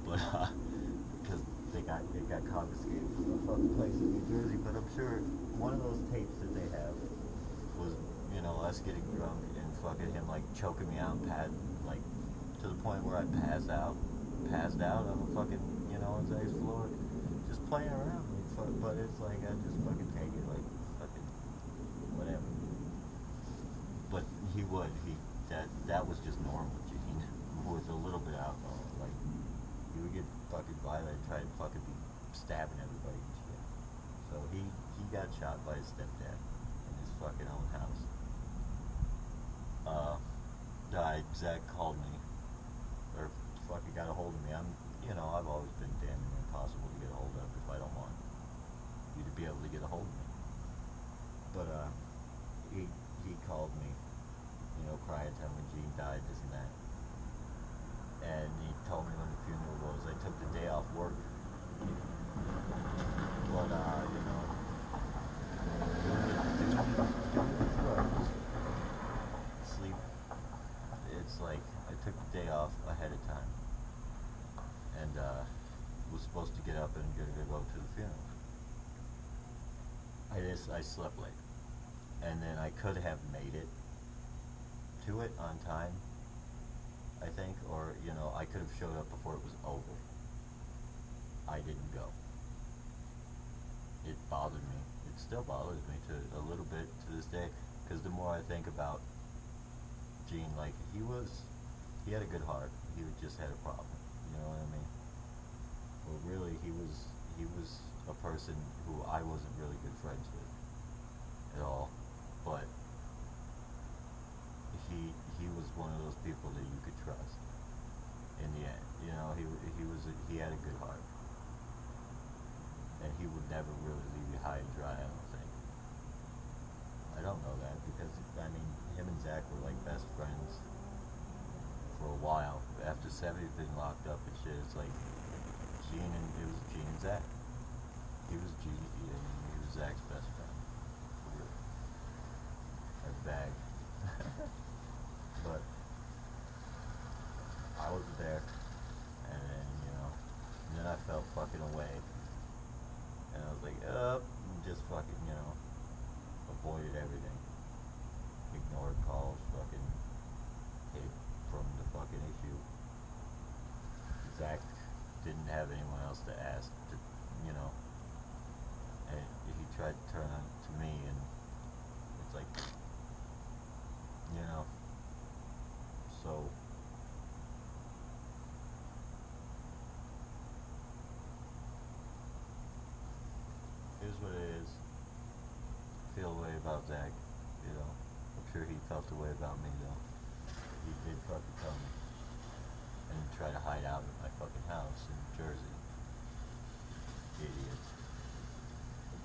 but because it got confiscated from a fucking place in New Jersey. But I'm sure one of those tapes that they have was, you know, us getting drunk and fucking him like choking me out, like to the point where I passed out on the fucking, you know, on Zach's floor, just playing around. Like, but it's like I just fucking take it like fucking whatever. But that was just normal, Gene, with a little bit of alcohol. Like he would get fucking violent, try to fucking be stabbing everybody and shit. So he got shot by his stepdad in his fucking own house. Died. Zach called me, or fucking got a hold of me. I've always been damn near impossible to get a hold of if I don't want you to be able to get a hold of me. But he called me, crying, telling me Gene died, this and that. And he told me when the funeral was. I took the day off work. But sleep. It's like I took the day off ahead of time, and was supposed to get up and go to the funeral. I slept late, and then I could have made it to it on time, I think, or I could have showed up before it was over. I didn't go. It bothered me. It still bothers me to a little bit to this day, because the more I think about Gene, like he had a good heart. He just had a problem. You know what I mean? Well, really, he was a person who I wasn't really good friends with at all, but he was one of those people that you could trust. In the end, he had a good heart, and he would never really leave you high and dry. I don't think. I don't know that because him and Zach were like best friends for a while. After 70 had been locked up and shit, it's like it was Gene and Zach. He was Zach's best friend. A bag. But I wasn't there, and then I felt fucking away, and I was like, just fucking, avoided everything, ignored calls, fucking hid from the fucking issue. Zach didn't have anyone else to ask, and he tried to turn on to me, and it's like, so here's what it is. Feel a way about Zach, I'm sure he felt the way about me though. He did fucking come and try to hide out at my fucking house in Jersey. Idiot.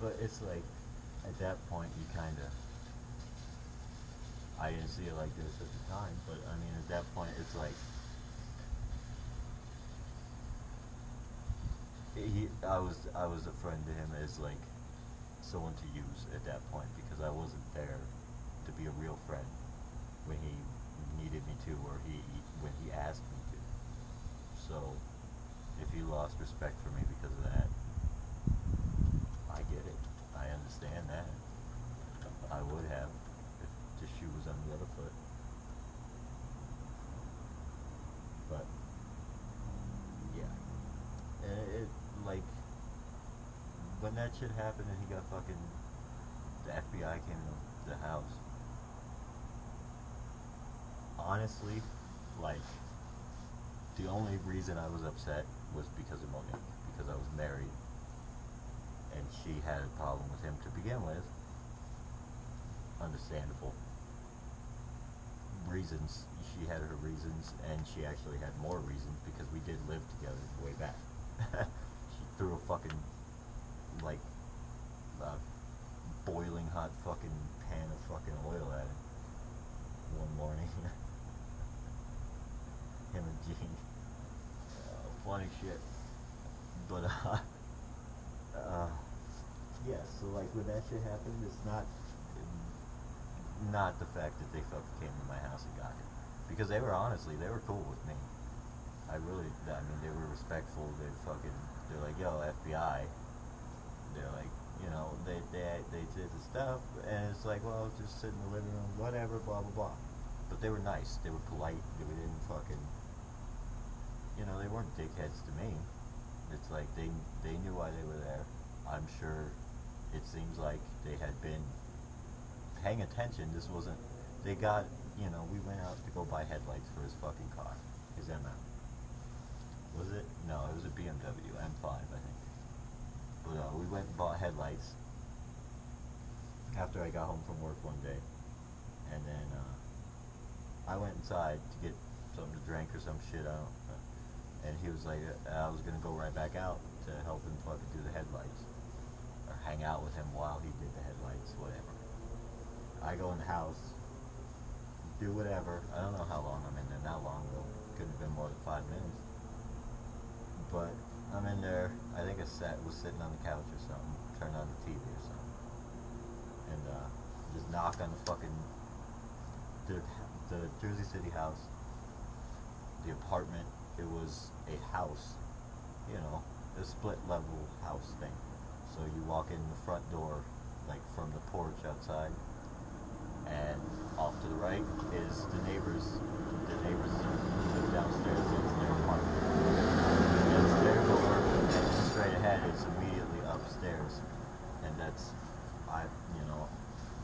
But it's like, at that point you kinda, I didn't see it like this at the time, but at that point it's like, I was a friend to him as like someone to use at that point, because I wasn't there to be a real friend when he needed me to, or when he asked me to. So if he lost respect for me because of that, I get it. I understand that. I would have if the shoe was on the other foot. But yeah, and it like when that shit happened and he got fucking, the FBI came to the house. Honestly, like the only reason I was upset was because of Monique, because I was married and she had a problem with him to begin with. Understandable reasons. She had her reasons, and she actually had more reasons because we did live together way back. She threw a fucking like boiling hot fucking pan of fucking oil at him one morning. Him and Gene. Funny shit. But yeah, so like when that shit happened, it's not the fact that they fucking came to my house and got him, because they were cool with me. I mean, they were respectful. They're like, yo, FBI. They're like, they did the stuff, and it's like, well, just sit in the living room, whatever, blah blah blah. But they were nice. They were polite. They didn't fucking, they weren't dickheads to me. It's like they knew why they were there. I'm sure. It seems like they had been paying attention. This wasn't. They got. We went out to go buy headlights for his fucking car, his MM. Was it? No, it was a BMW M5, I think. But we went and bought headlights after I got home from work one day, and then I went inside to get something to drink or some shit. I don't. And he was like, I was gonna go right back out to help him fucking do the headlights, or hang out with him while he did the headlights, whatever. I go in the house, do whatever. I don't know how long I'm in there. Not long though. Couldn't have been more than 5 minutes. But I'm in there. I think I was sitting on the couch or something, turned on the TV or something, and just knock on the fucking the Jersey City house, the apartment. It was a house, a split level house thing. So you walk in the front door, like from the porch outside, and off to the right is the neighbors. The neighbors live downstairs. It's their apartment. It's their door, and straight ahead is immediately upstairs, and that's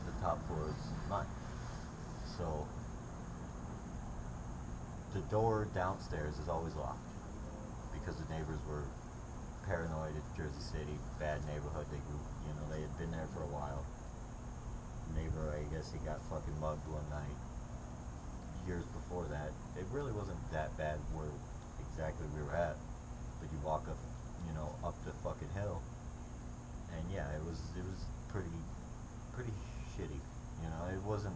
the top floor is mine. So the door downstairs is always locked because the neighbors were paranoid. It's Jersey City, bad neighborhood. They had been there for a while. Neighbor, I guess he got fucking mugged one night. Years before that, it really wasn't that bad where exactly we were at, but you walk up, up the fucking hill, and yeah, it was pretty shitty. It wasn't.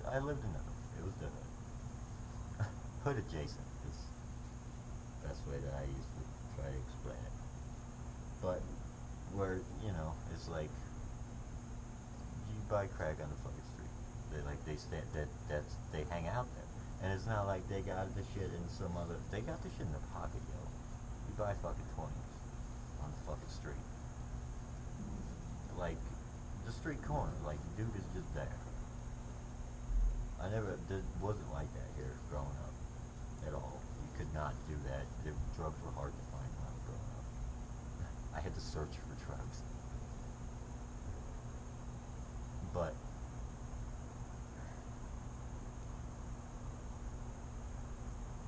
I lived in the hood. It was the hood. Hood adjacent is the best way that I used to try to explain it. But where it's like you buy crack on the fucking street. They hang out there, and it's not like they got the shit in some other. They got the shit in their pocket, yo. You buy fucking 20s on the fucking street, like the street corner. Like the dude is just there. Wasn't like that here growing up at all. You could not do that. Drugs were hard to find when I was growing up. I had to search for drugs. But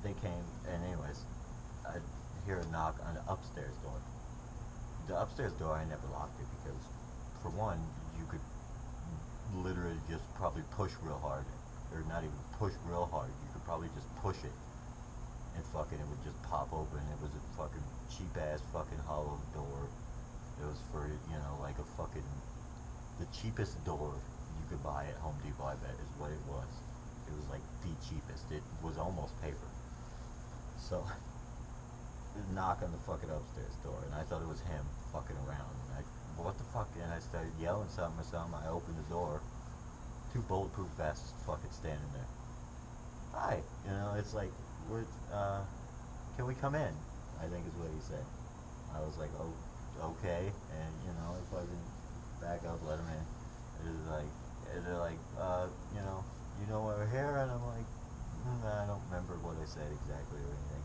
they came, and anyways, I hear a knock on the upstairs door. The upstairs door, I never locked it because, for one, you could literally just probably push real hard, or not even push real hard. You could probably just push it, and fucking it would just pop open. It was a fucking cheap ass fucking hollow door. It was for like a fucking the cheapest door you could buy at Home Depot. I bet is what it was. It was like the cheapest. It was almost paper. So knock on the fucking upstairs door, and I thought it was him fucking around. And what the fuck? And I started yelling something or something. I opened the door. 2 bulletproof vests fucking standing there. Hi, it's like, can we come in? I think is what he said. I was like, oh, okay, and if I can back up, let him in. They're like, why we're here, and I'm like, I don't remember what I said exactly or anything.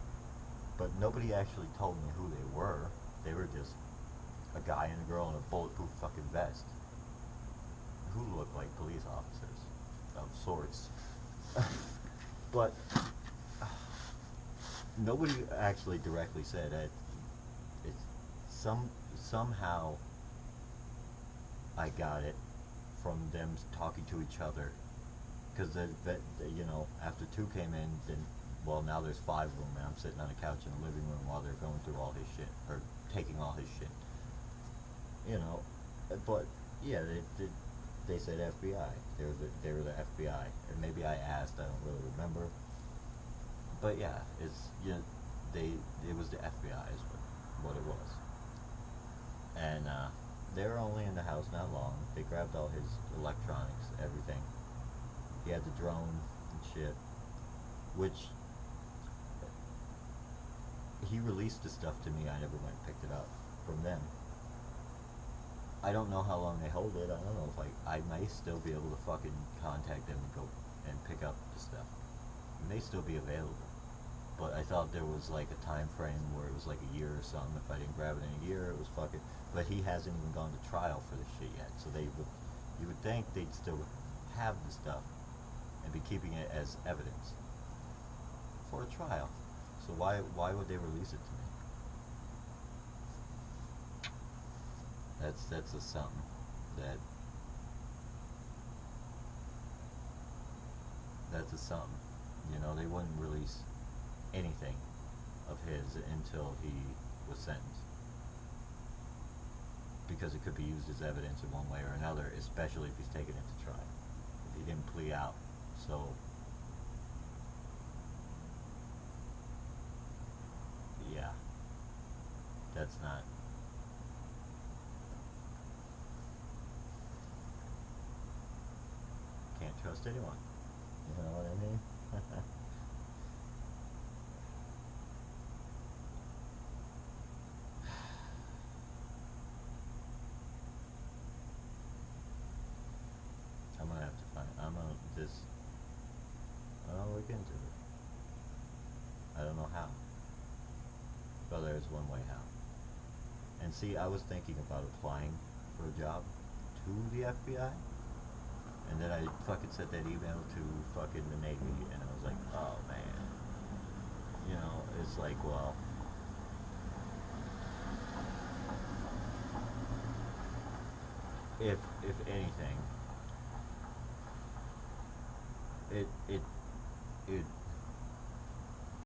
But nobody actually told me who they were. They were just a guy and a girl in a bulletproof fucking vest who looked like police officers of sorts. But nobody actually directly said it. Somehow I got it from them talking to each other, because after 2 came in, then now there's 5 of them, and I'm sitting on a couch in the living room while they're going through all his shit, or taking all his shit. But yeah, they said FBI. They were the FBI, or maybe I asked. I don't really remember. But yeah, it was the FBI is what it was. And they were only in the house not long. They grabbed all his electronics, everything. He had the drone and shit, which he released the stuff to me. I never went and picked it up from them. I don't know how long they hold it. I don't know if I may still be able to fucking contact them and go and pick up the stuff. It may still be available. But I thought there was like a time frame where it was like a year or something. If I didn't grab it in a year, it was fucking. But he hasn't even gone to trial for this shit yet. So you would think they'd still have the stuff and be keeping it as evidence for a trial. So why would they release it to me? That's a something that's a something. You know, they wouldn't release anything of his until he was sentenced, because it could be used as evidence in one way or another, especially if he's taken it to trial, if he didn't plea out. So yeah, that's not. Can't trust anyone. You know what I mean? I'm gonna have to find. I'll look into it. I don't know how, but there's one way how. And see, I was thinking about applying for a job to the FBI, and then I fucking sent that email to fucking the Navy, and I was like, oh man, you know, it's like, well, if anything, it